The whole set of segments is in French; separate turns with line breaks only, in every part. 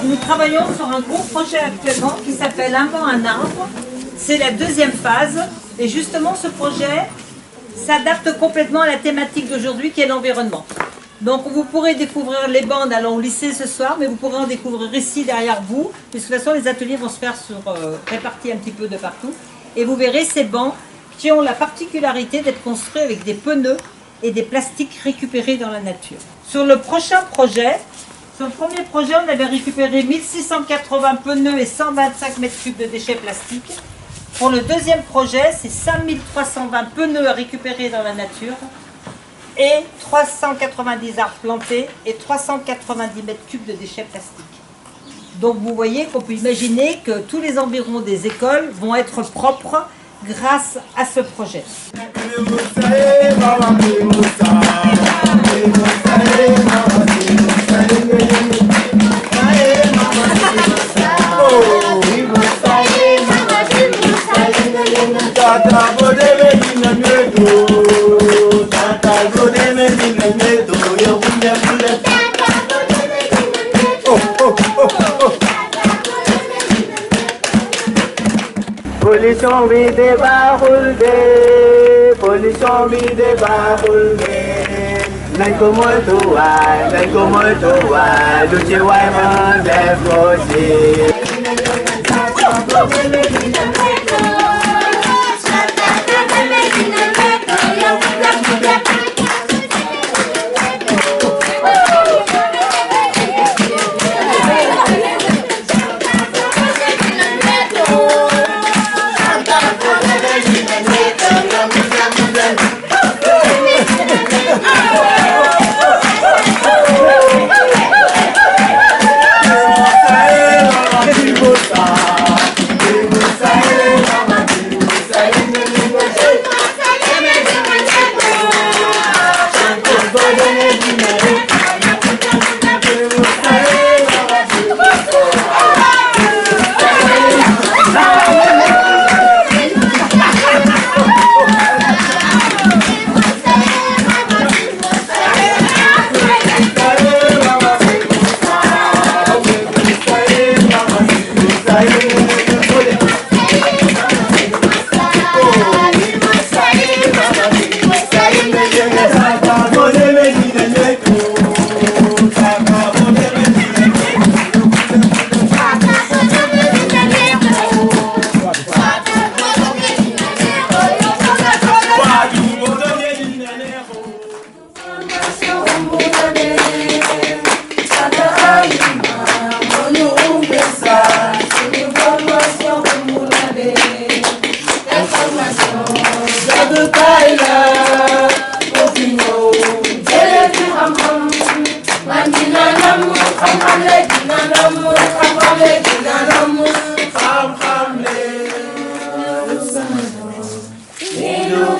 Nous travaillons sur un gros projet actuellement qui s'appelle Un vent, un arbre. C'est la deuxième phase et justement ce projet s'adapte complètement à la thématique d'aujourd'hui qui est l'environnement. Donc vous pourrez découvrir les bandes allant au lycée ce soir, mais vous pourrez en découvrir ici derrière vous. De toute façon les ateliers vont se faire répartis un petit peu de partout. Et vous verrez ces bancs qui ont la particularité d'être construits avec des pneus et des plastiques récupérés dans la nature. Sur le prochain projet, sur le premier projet, on avait récupéré 1680 pneus et 125 mètres cubes de déchets plastiques. Pour le deuxième projet, c'est 5320 pneus à récupérer dans la nature et 390 arbres plantés et 390 mètres cubes de déchets plastiques. Donc vous voyez qu'on peut imaginer que tous les environs des écoles vont être propres grâce à ce projet.
Pollution bi de baaxul de pollution bi de baaxul de nañ ko moytu waay lu ci waay man def ko ci.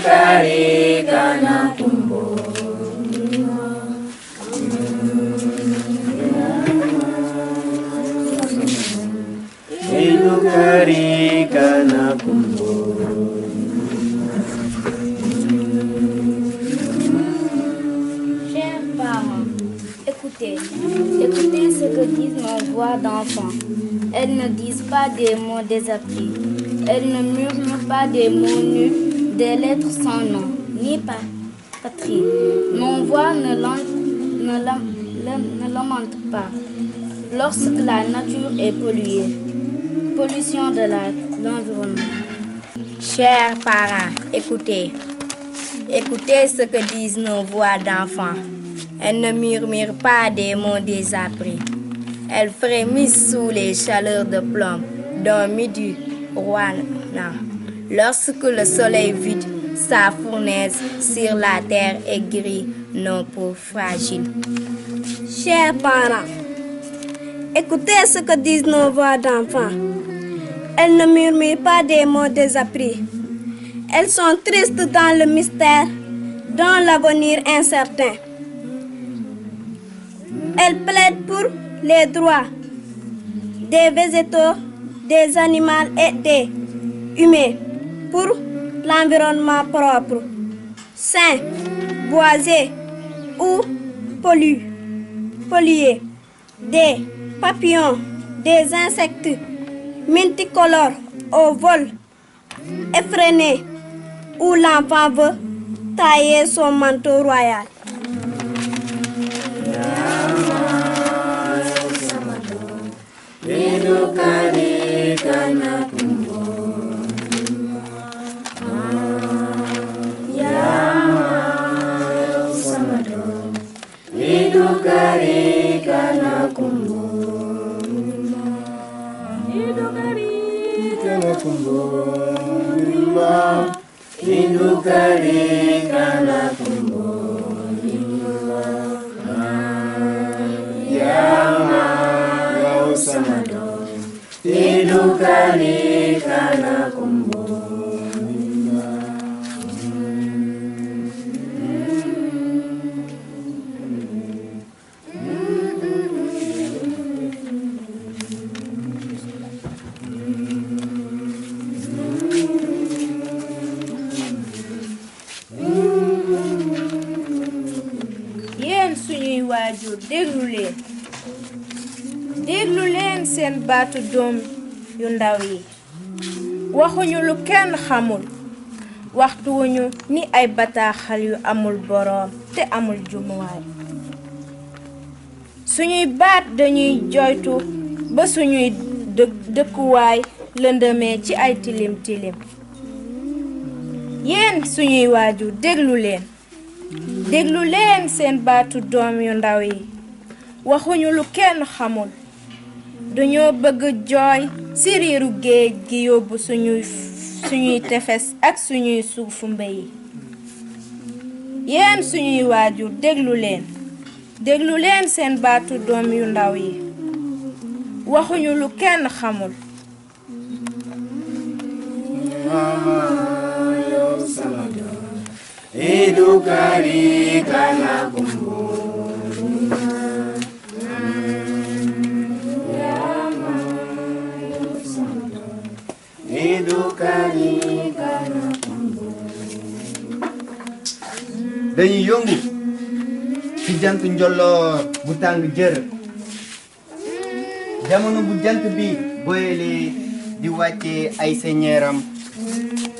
Kari kana tumbo écoutez. Écoutez ce que disent nos voix d'enfants. Elles ne disent pas des mots désappris. Elles ne murmurent pas des mots nus, des lettres sans nom, ni patrie. Nos voix ne lamentent pas. Lorsque la nature est polluée, pollution de l'environnement.
Chers parents, écoutez. Écoutez ce que disent nos voix d'enfants. Elles ne murmurent pas des mots désappris. Elles frémissent sous les chaleurs de plomb d'un midi rouennant. Lorsque le soleil vide sa fournaise sur la terre et grille nos peaux fragiles.
Chers parents, écoutez ce que disent nos voix d'enfants. Elles ne murmurent pas des mots désappris. Elles sont tristes dans le mystère, dans l'avenir incertain. Elles plaident pour les droits des végétaux, des animaux et des humains, pour l'environnement propre, sain, boisé ou pollué, des papillons, des insectes multicolores au vol effréné, où l'enfant veut tailler son manteau royal.
Yéen suñuy waajur déglu leen seen baatu doom yu ndaw yi. waxuñu lu kenn xamul, waxtuwuñu ni ay bataaxal yu amul boroom te amul jumuwaay. suñuy baat dañuy joytu ba suñuy dëkkuwaay lëndëmee ci ay tilim tilim. yéen suñuy waajur déglu leen seen baatu doom yu ndaw yi. waxuñu lu kenn xamul, dañoo bëgg jooy ci riiru géej gi yóbbu suñuy tefes ak suñuy suufu mbéy. yéen suñuy waajur déglu leen seen baatu doom yu ndaw yi. waxuñu lu kenn xamul.
dañuy yëngu ci jant njolloor bu tàng jër, jamono bu jant bi boyelee di wàccee ay señeeram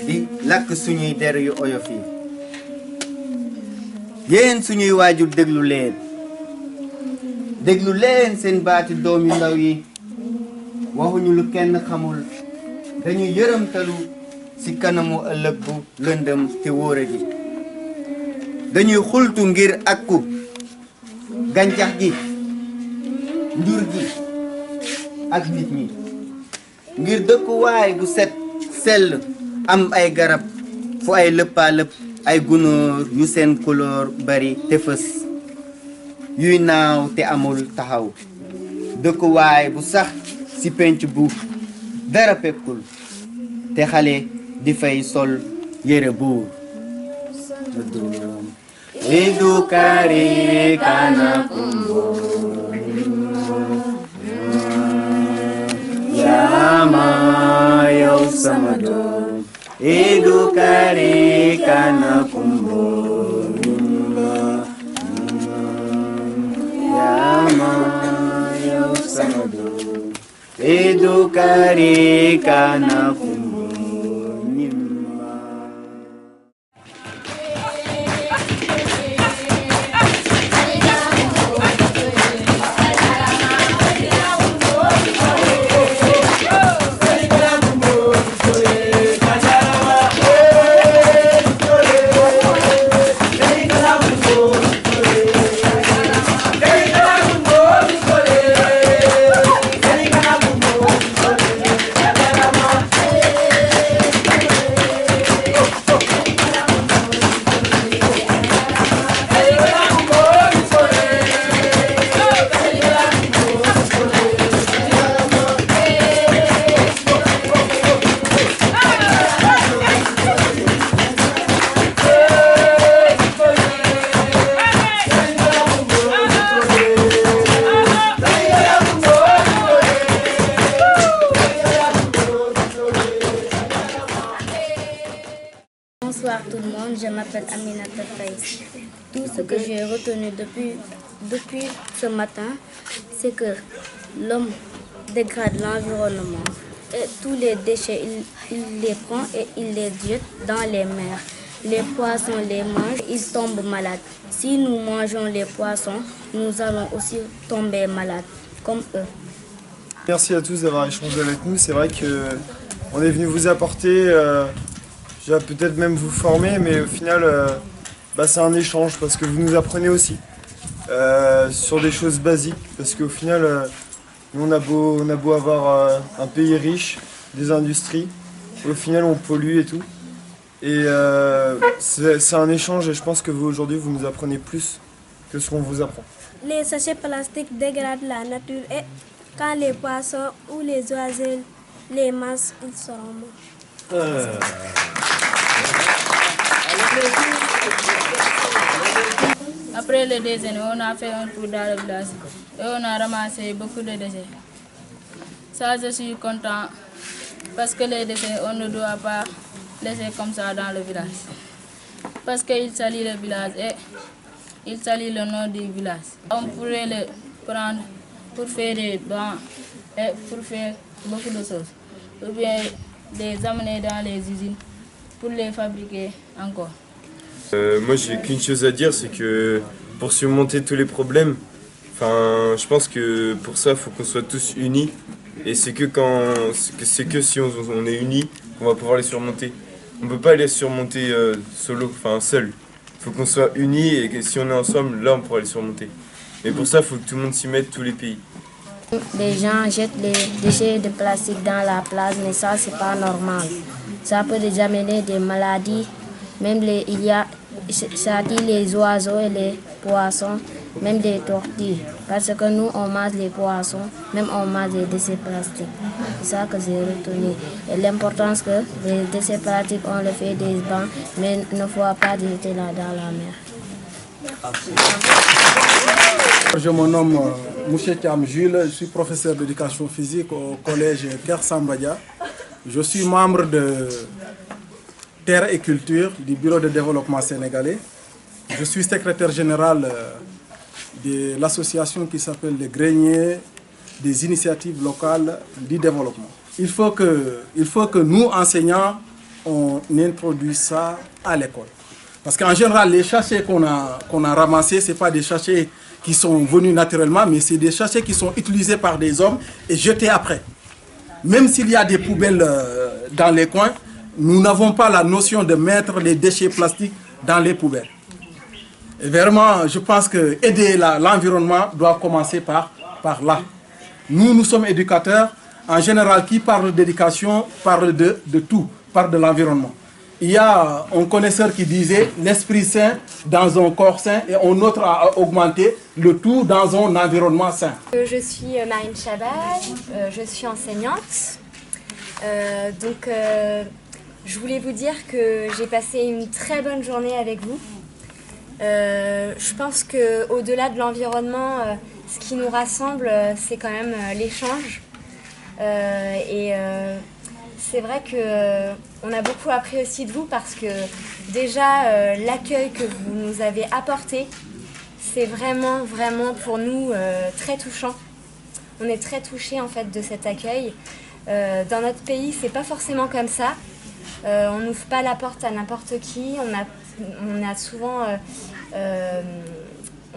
di lakk suñuy der yu oyof yi. yéen suñuy waajur déglu leen seen baati doom yu ndaw yi. waxuñu lu kenn xamul, dañuy yërëmtalu ci kanamu ëllëg bu lëndëm te wóore gi. dañuy xultu ngir akku gàncax gi, njur gi ak nit ñi, ngir dëkkuwaay bu set sell am ay garab fu ay lëppaalëpp ay gunóor yu seen couleur bari te fës, yuy naaw te amul taxaw. dëkkuwaay bu sax ci penc bu dara pekkul te xale di fay sol yére buur. Idukari kana kumbu Yama yow sama doom. Idukari kana kumbu edukari kana
Bonsoir tout le monde, je m'appelle Aminata Faïs. Tout ce que j'ai retenu depuis ce matin, c'est que l'homme dégrade l'environnement et tous les déchets, il les prend et il les jette dans les mers. Les poissons les mangent, ils tombent malades. Si nous mangeons les poissons, nous allons aussi tomber malades, comme eux.
Merci à tous d'avoir échangé avec nous. C'est vrai qu'on est venu vous apporter, peut-être même vous former, mais au final, c'est un échange parce que vous nous apprenez aussi sur des choses basiques. Parce qu'au final, nous on a beau avoir un pays riche, des industries, au final on pollue et tout. Et c'est un échange et je pense que vous aujourd'hui vous nous apprenez plus que ce qu'on vous apprend.
Les sachets plastiques dégradent la nature et quand les poissons ou les oiseaux les mangent, ils seront morts.
Après le déjeuner, on a fait un tour dans le village et on a ramassé beaucoup de déchets. Ça, je suis content parce que les déchets, on ne doit pas laisser comme ça dans le village. Parce qu'il salit le village et il salit le nom du village. On pourrait le prendre pour faire des bancs et pour faire beaucoup de choses. Ou bien les amener dans les usines pour les fabriquer encore.
Moi j'ai qu'une chose à dire, c'est que pour surmonter tous les problèmes, je pense que pour ça il faut qu'on soit tous unis et c'est que si on est unis qu'on va pouvoir les surmonter. On ne peut pas les surmonter seul. Il faut qu'on soit unis et que si on est ensemble, là on pourra les surmonter. Mais pour ça il faut que tout le monde s'y mette, tous les pays.
Les gens jettent les déchets de plastique dans la plage, mais ça c'est pas normal. Ça peut déjà amener des maladies. Même ça attire les oiseaux et les poissons, même des tortues. Parce que nous, on mange les poissons, même on mange les déchets plastiques. C'est ça que j'ai retenu. Et l'importance que les déchets plastiques, on le fait des bancs, mais il ne faut pas jeter là dans la mer.
Je me nomme Mouché Thiam Jules, je suis professeur d'éducation physique au collège Ker Sambadia. Je suis membre de Terre et Culture du Bureau de développement sénégalais. Je suis secrétaire général de l'association qui s'appelle les Greniers des initiatives locales du développement. Il faut que nous, enseignants, on introduise ça à l'école. Parce qu'en général, les sachets qu'on a ramassés, ce n'est pas des sachets qui sont venus naturellement, mais c'est des sachets qui sont utilisés par des hommes et jetés après. Même s'il y a des poubelles dans les coins, nous n'avons pas la notion de mettre les déchets plastiques dans les poubelles. Et vraiment, je pense que aider l'environnement doit commencer par là. Nous sommes éducateurs. En général, qui parle d'éducation parle de tout, parle de l'environnement. Il y a un connaisseur qui disait l'esprit sain dans un corps sain et un autre a augmenté le tout dans un environnement sain.
Je suis Marine Chabal, je suis enseignante. Je voulais vous dire que j'ai passé une très bonne journée avec vous. Je pense qu'au-delà de l'environnement, ce qui nous rassemble, c'est quand même l'échange. C'est vrai qu'on a beaucoup appris aussi de vous parce que déjà l'accueil que vous nous avez apporté, c'est vraiment pour nous très touchant. on est très touchés en fait de cet accueil. Dans notre pays, c'est pas forcément comme ça. On n'ouvre pas la porte à n'importe qui. On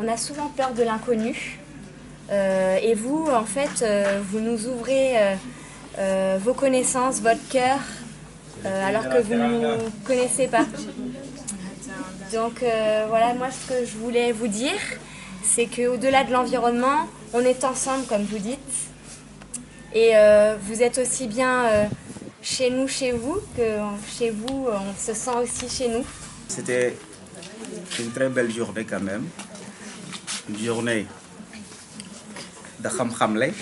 a souvent peur de l'inconnu. Et vous, en fait, vous nous ouvrez vos connaissances, votre cœur, alors que vous ne nous connaissez pas. Donc voilà, moi ce que je voulais vous dire, c'est qu'au-delà de l'environnement, on est ensemble, comme vous dites. Et vous êtes aussi bien chez nous, chez vous, que chez vous, on se sent aussi chez nous.
C'était une très belle journée quand même. Une journée de Khamkhamle,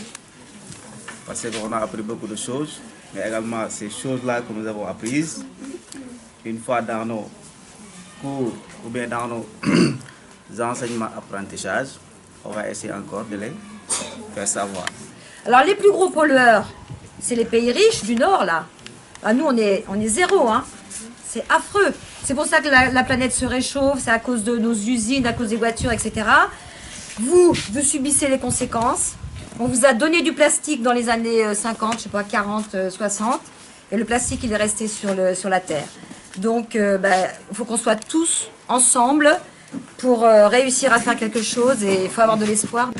parce qu'on a appris beaucoup de choses, mais également ces choses-là que nous avons apprises, une fois dans nos cours ou bien dans nos enseignements apprentissages, on va essayer encore de les faire savoir.
Alors les plus gros pollueurs, c'est les pays riches du Nord là. Ah, nous on est zéro, hein. C'est affreux. C'est pour ça que la planète se réchauffe, c'est à cause de nos usines, à cause des voitures, etc. Vous subissez les conséquences. On vous a donné du plastique dans les années 50, je sais pas, 40, 60. Et le plastique, il est resté sur la Terre. Donc, il faut qu'on soit tous ensemble pour réussir à faire quelque chose. Et il faut avoir de l'espoir.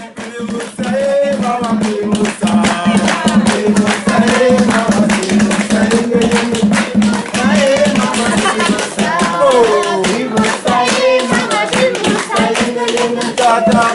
Tata